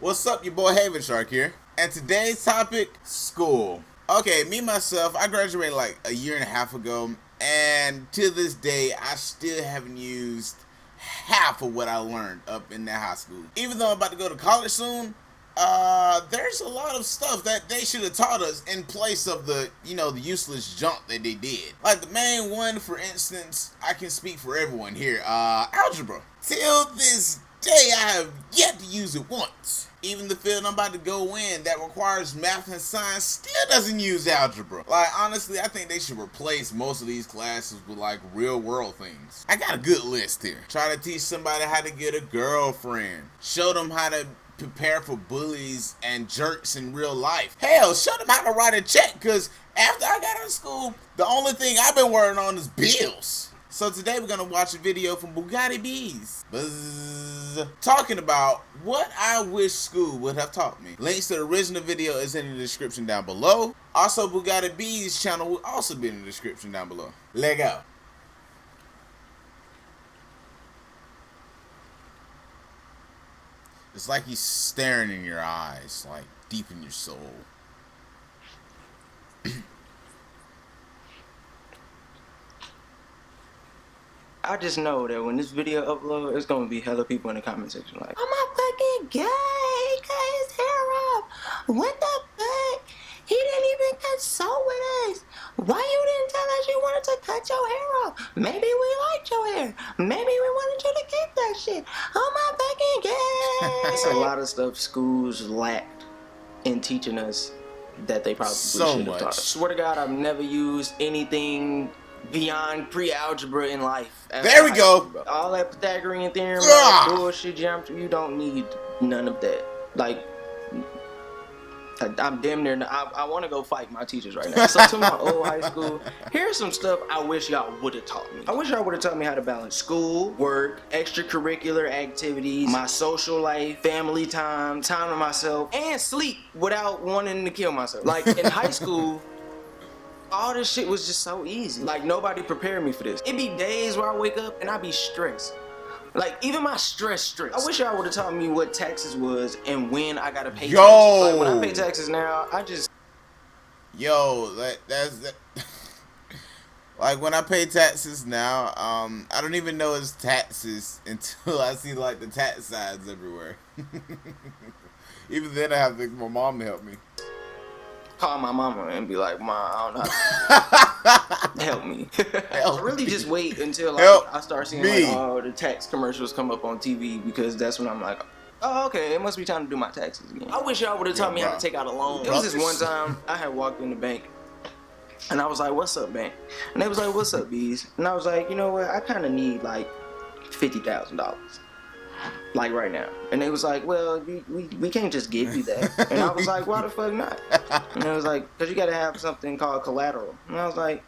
What's up, your boy Haven Shark here. And today's topic, school. Okay, me myself, I graduated like a year and a half ago, and to this day, I still haven't used half of what I learned up in that high school. Even though I'm about to go to college soon, there's a lot of stuff that they should have taught us in place of the useless junk that they did. Like the main one, for instance, I can speak for everyone here, algebra. Till this day, I have yet to use it once. Even the field I'm about to go in that requires math and science still doesn't use algebra. Like, honestly, I think they should replace most of these classes with like real world things. I got a good list here. Try to teach somebody how to get a girlfriend. Show them how to prepare for bullies and jerks in real life. Hell, show them how to write a check, because after I got out of school, the only thing I've been working on is bills. So today we're going to watch a video from Bugatti Bees. Buzz. Talking about what I wish school would have taught me. Links to the original video is in the description down below. Also, Bugatti Bees channel will also be in the description down below. Let go. It's like he's staring in your eyes, like deep in your soul. I just know that when this video uploads, it's gonna be hella people in the comment section like, "Oh my fucking god, he cut his hair off. What the fuck? He didn't even consult with us. Why you didn't tell us you wanted to cut your hair off? Maybe we liked your hair. Maybe we wanted you to keep that shit. Oh my fucking god." It's a lot of stuff schools lacked in teaching us that they probably should have taught us. Swear to God, I've never used anything beyond pre-algebra in life. There we go. All that Pythagorean theorem, all that bullshit geometry, you don't need none of that. Like, I'm damn near, I want to go fight my teachers right now. So to my old high school, here's some stuff I wish y'all would have taught me. I wish y'all would have taught me how to balance school, work, extracurricular activities, my social life, family time, time to myself, and sleep without wanting to kill myself. Like in high school, all this shit was just so easy. Like, nobody prepared me for this. It'd be days where I wake up and I'd be stressed. Like, even my stress. I wish y'all would have taught me what taxes was and when I gotta pay taxes. Like, when I pay taxes now, I just... that's like, when I pay taxes now, I don't even know it's taxes until I see, like, the tax signs everywhere. Even then, I have to get my mom to help me. Call my mama and be like, "Ma, I don't know. Help me." Help really me. Just wait until like, I start seeing like, the tax commercials come up on TV, because that's when I'm like, "Oh, okay, it must be time to do my taxes again." I wish y'all would have taught me how to take out a loan. It was this one time I had walked in the bank and I was like, "What's up, bank?" And they was like, "What's up, Bees?" And I was like, "You know what? I kind of need like $50,000. Like right now." And they was like, "Well, we can't just give you that." And I was like, "Why the fuck not?" And it was like, "Because you got to have something called collateral." And I was like,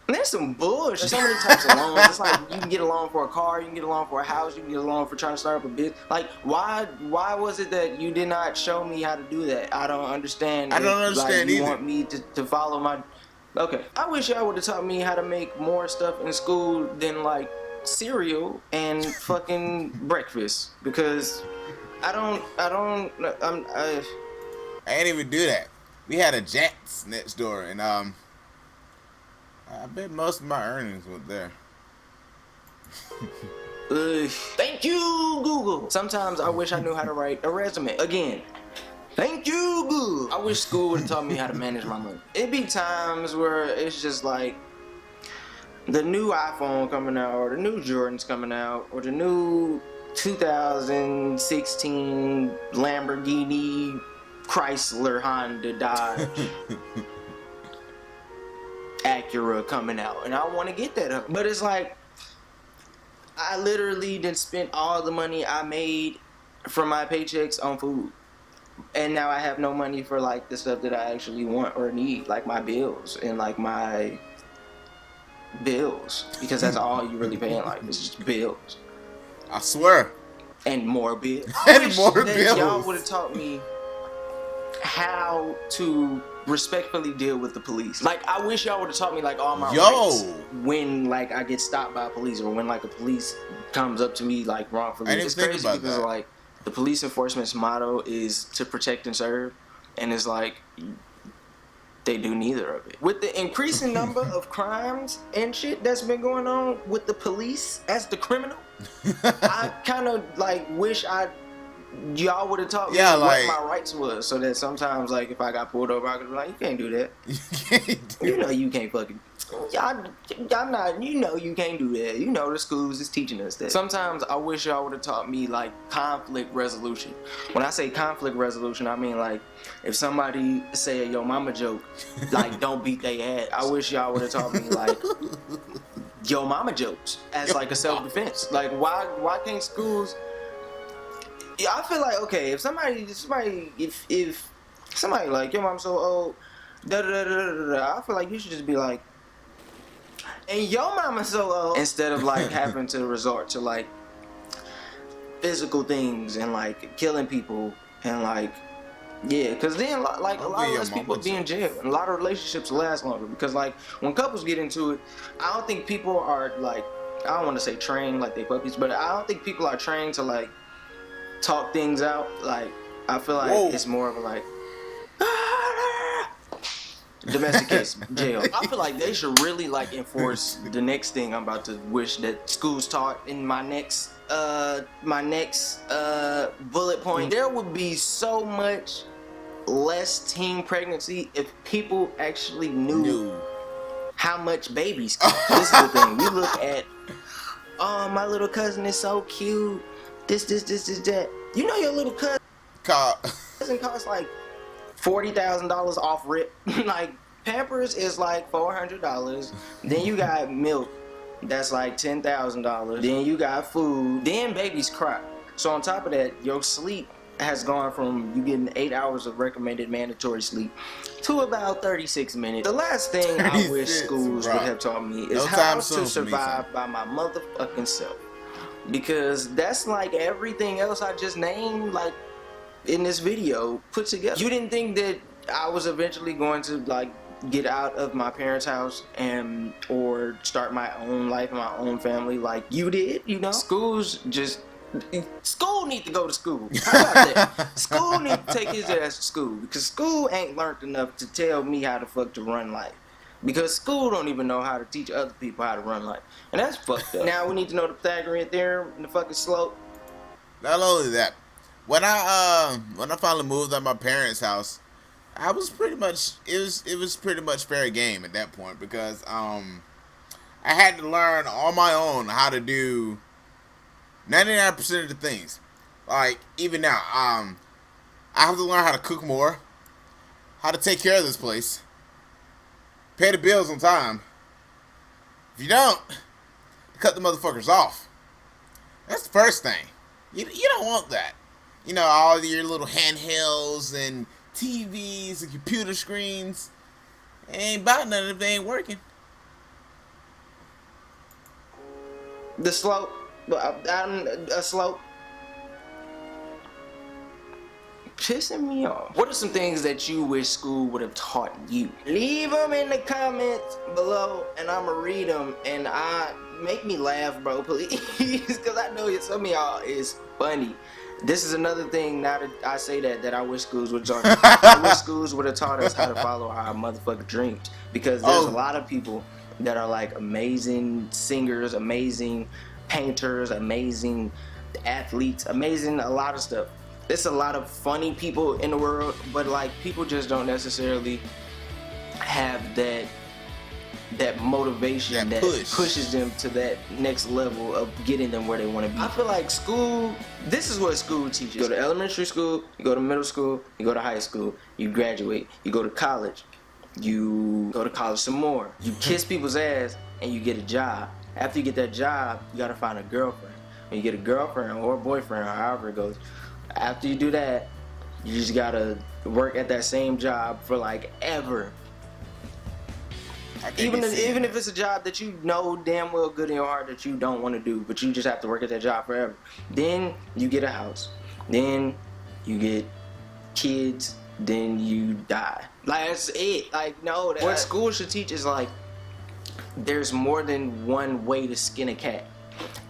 there's some bullshit. There's so many types of loans. It's like, you can get a loan for a car, you can get a loan for a house, you can get a loan for trying to start up a business. Like, why was it that you did not show me how to do that? I don't understand. I don't understand either. You want me to follow my... Okay. I wish y'all would have taught me how to make more stuff in school than, like, cereal and fucking breakfast, because I ain't even do that. We had a Jack's next door, and I bet most of my earnings went there. Thank you, Google. Sometimes I wish I knew how to write a resume. Again, thank you, Google. I wish school would have taught me how to manage my money. It'd be times where it's just like, the new iPhone coming out, or the new Jordans coming out, or the new 2016 Lamborghini, Chrysler, Honda, Dodge, Acura coming out, and I want to get that. But it's like, I literally done spent all the money I made from my paychecks on food, and now I have no money for like the stuff that I actually want or need, like my bills and like my bills, because that's all you really pay in life. It's just bills. I swear. And more bills. And more bills. Y'all would have taught me how to respectfully deal with the police. Like, I wish y'all would have taught me like all my rights when like I get stopped by police, or when like a police comes up to me like wrongfully. I didn't it's think crazy about because that. like the police enforcement's motto is to protect and serve, and it's like they do neither of it. With the increasing number of crimes and shit that's been going on with the police as the criminal, I kind of like wish y'all would have taught me what my rights was, so that sometimes, like, if I got pulled over, I could be like, you can't do that. You know you can't fucking. I'm not. You know you can't do that. You know the schools is teaching us that. Sometimes I wish y'all would have taught me like conflict resolution. When I say conflict resolution, I mean like if somebody say a yo mama joke, like don't beat they ass. I wish y'all would have taught me like yo mama jokes as like a self defense. Like why can't schools? Yeah, I feel like okay, if somebody like your mom's so old, da da da da da, I feel like you should just be like, and your mama's so old, instead of like having to resort to like physical things and like killing people and like because then like a lot of less people be in jail and a lot of relationships last longer because like when couples get into it, I don't think people are like, I don't want to say trained like they puppies, but I don't think people are trained to like talk things out. Like I feel like it's more of a like domestic case, jail. I feel like they should really like enforce the next thing I'm about to wish that schools taught in my next bullet point. There would be so much less teen pregnancy if people actually knew how much babies cost. This is the thing. We look at, oh, my little cousin is so cute. This, that. You know your little cousin costs like $40,000 off rip. Like Pampers is like $400. Then you got milk, that's like $10,000. Then you got food. Then babies cry. So on top of that, your sleep has gone from you getting 8 hours of recommended mandatory sleep to about 36 minutes. The last thing I wish schools would have taught me is how to survive by my motherfucking self. Because that's like everything else I just named like in this video put together. You didn't think that I was eventually going to like get out of my parents' house and or start my own life, my own family like you did, you know? School need to go to school. How about that? School need to take his ass to school because school ain't learned enough to tell me how the fuck to run life. Because school don't even know how to teach other people how to run life. And that's fucked up. Now we need to know the Pythagorean theorem and the fucking slope. Not only that, when I finally moved out of my parents' house, I was pretty much it was pretty much fair game at that point because I had to learn on my own how to do 99% of the things. Like even now, I have to learn how to cook more, how to take care of this place, pay the bills on time. If you don't, cut the motherfuckers off. That's the first thing. You don't want that. You know, all your little handhelds and TVs and computer screens. Ain't about none if they ain't working. The slope. A slope. Pissing me off. What are some things that you wish school would have taught you? Leave them in the comments below and I'ma read them and make me laugh, bro, please, because I know some of y'all is funny. This is another thing, now that I say that I wish schools would taught. I wish schools would have taught us how to follow our motherfucking dreams, because there's a lot of people that are like amazing singers, amazing painters, amazing athletes, amazing a lot of stuff. There's a lot of funny people in the world, but like people just don't necessarily have that motivation that pushes them to that next level of getting them where they want to be. I feel like school, this is what school teaches. You go to elementary school, you go to middle school, you go to high school, you graduate, you go to college, you go to college some more, you kiss people's ass, and you get a job. After you get that job, you gotta find a girlfriend. When you get a girlfriend or a boyfriend or however it goes, after you do that, you just gotta work at that same job for like ever. Even if it's a job that you know damn well good in your heart that you don't want to do, but you just have to work at that job forever. Then you get a house. Then you get kids. Then you die. Like, that's it. Like, no. What school should teach is like, there's more than one way to skin a cat.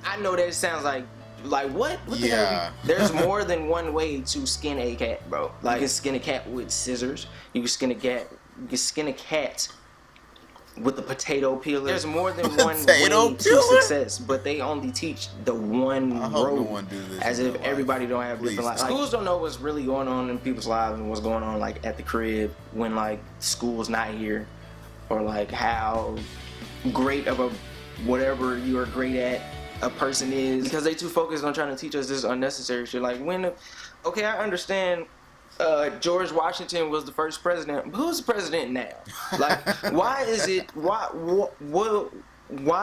I know that it sounds like Like what? What the hell? There's more than one way to skin a cat, bro. Like you can skin a cat with scissors. You can skin a cat. You can skin a cat with a potato peeler. There's more than one way to success, but they only teach the one road, as if everybody don't have different lives. Schools don't know what's really going on in people's lives and what's going on like at the crib when like school's not here, or like how great of a whatever you are great at a person is, because they too focused on trying to teach us this unnecessary shit. Like okay, I understand George Washington was the first president, but who's the president now? Like, why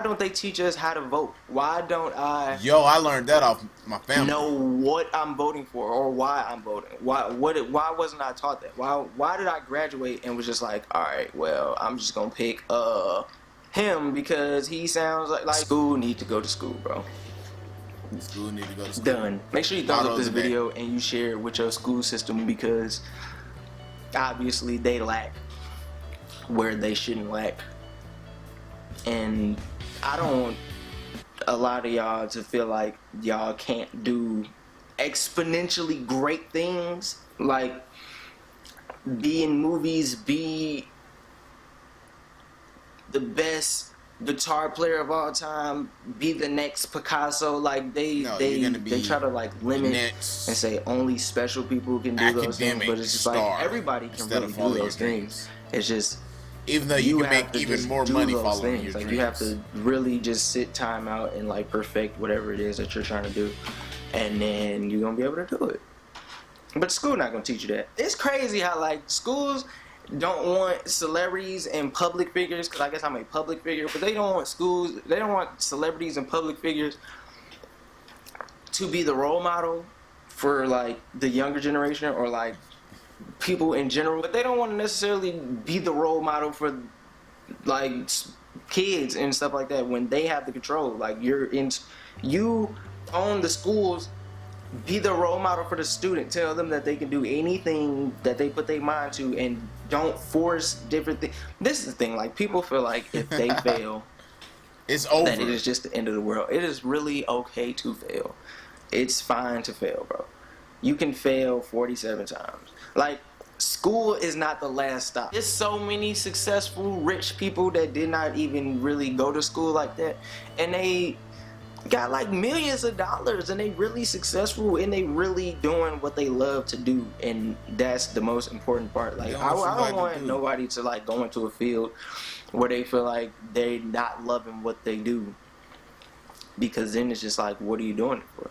don't they teach us how to vote? Why don't I learned that off my family. Know what I'm voting for or why I'm voting. Why wasn't I taught that? Why did I graduate and was just like, all right, well, I'm just gonna pick him because he sounds like school need to go to school, bro. School need to go to school. Done. Make sure you thumbs up this video and you share it with your school system, because obviously they lack where they shouldn't lack. And I don't want a lot of y'all to feel like y'all can't do exponentially great things, like be in movies, be the best guitar player of all time, be the next Picasso. Like they try to like limit and say only special people can do those things, but it's just like everybody can really do those things. It's just, even though you can make even more money following your dreams. Like you have to really just sit time out and like perfect whatever it is that you're trying to do, and then you're gonna be able to do it. But school not gonna teach you that. It's crazy how like schools don't want celebrities and public figures, because I guess I'm a public figure, but they don't want celebrities and public figures to be the role model for like the younger generation or like people in general, but they don't want to necessarily be the role model for like kids and stuff like that when they have the control. Like you own the schools. Be the role model for the student. Tell them that they can do anything that they put their mind to, and don't force different things. This is the thing, like people feel like if they fail, it's over. That it is just the end of the world. It is really okay to fail. It's fine to fail, bro. You can fail 47 times. Like, school is not the last stop. There's so many successful, rich people that did not even really go to school like that, and they got like millions of dollars, and they really successful, and they really doing what they love to do, and that's the most important part. Like I don't want nobody to like go into a field where they feel like they're not loving what they do, because then it's just like, what are you doing it for?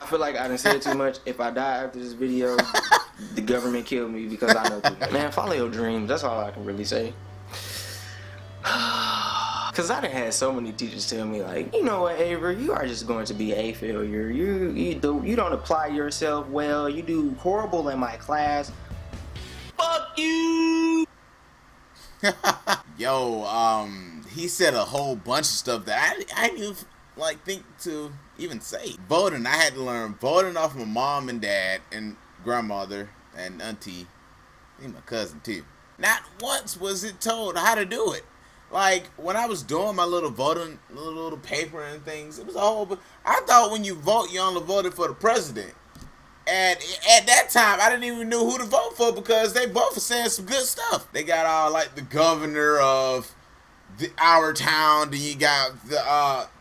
I feel like I done said too much. If I die after this video, the government killed me because I know too much. Man, follow your dreams. That's all I can really say. Cause I done had so many teachers tell me like, you know what, Avery, you are just going to be a failure. You don't apply yourself well. You do horrible in my class. Fuck you. Yo, he said a whole bunch of stuff that I didn't like think to even say. Voting, I had to learn voting off my mom and dad and grandmother and auntie, and my cousin too. Not once was it told how to do it. Like, when I was doing my little voting, little paper and things, it was a whole, but I thought when you vote, you only voted for the president. And at that time, I didn't even know who to vote for, because they both were saying some good stuff. They got all, like, the governor of our town, then you got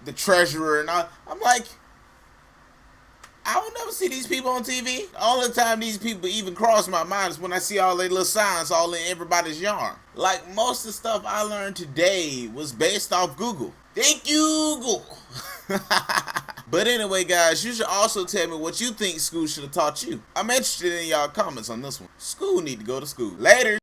the treasurer, and all. I'm like, I will never see these people on TV. The only time these people even cross my mind is when I see all their little signs all in everybody's yarn. Like, most of the stuff I learned today was based off Google. Thank you, Google. But anyway, guys, you should also tell me what you think school should have taught you. I'm interested in y'all comments on this one. School need to go to school. Later.